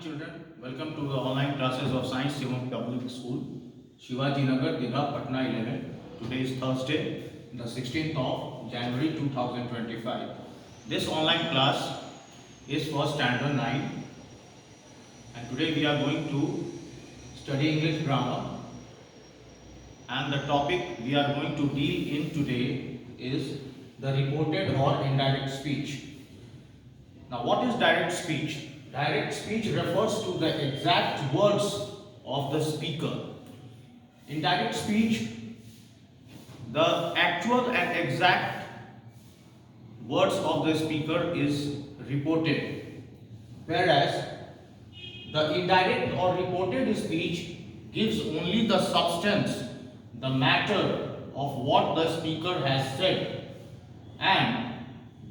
children, welcome to the online classes of Science Shivam Public School, Shivaji Nagar, Digha, Patna 11. Today is Thursday, the 16th of January 2025. This online class is for Standard 9 and today we are going to study English grammar, and the topic we are going to deal in today is the reported or indirect speech. Now, what is direct speech? Direct speech refers to the exact words of the speaker. In direct speech, the actual and exact words of the speaker is reported, whereas the indirect or reported speech gives only the substance, the matter of what the speaker has said, and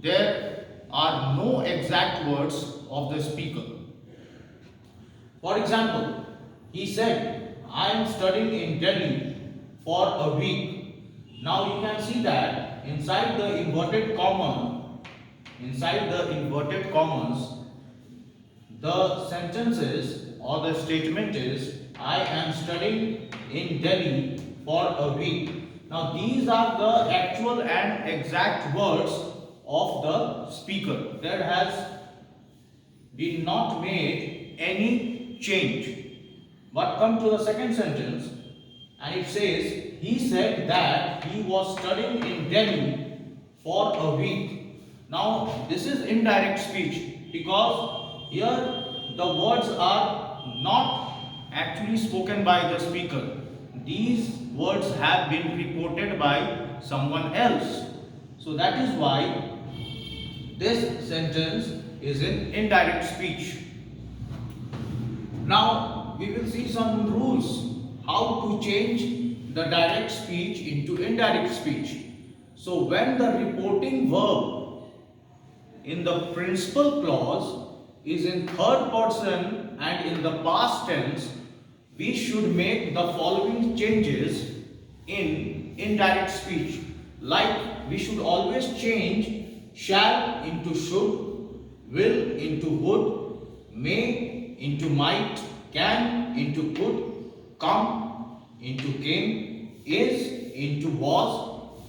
there are no exact words of the speaker. For example, he said, I am studying in Delhi for a week. Now you can see that inside the inverted commas, the sentence is or the statement is, I am studying in Delhi for a week. Now these are the actual and exact words of the speaker. There has been not made any change. But come to the second sentence and it says, he said that he was studying in Delhi for a week. Now this is indirect speech because here the words are not actually spoken by the speaker. These words have been reported by someone else. So that is why this sentence is in indirect speech. Now we will see some rules how to change the direct speech into indirect speech. So when the reporting verb in the principal clause is in third person and in the past tense, we should make the following changes in indirect speech. Like we should always change shall into should, will into would, may into might, can into could, come into came, is into was.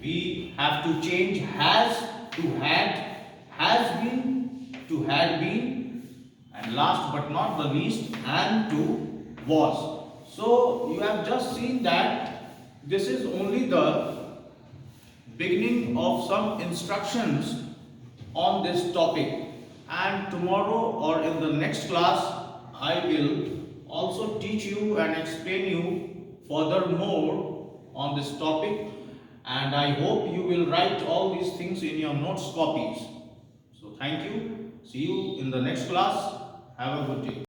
We have to change has to had, has been to had been, and last but not the least, and to was. So you have just seen that this is only the beginning of some instructions on this topic, and tomorrow or in the next class I will also teach you and explain you furthermore on this topic, and I hope you will write all these things in your notes copies. So thank you. See you in the next class. Have a good day.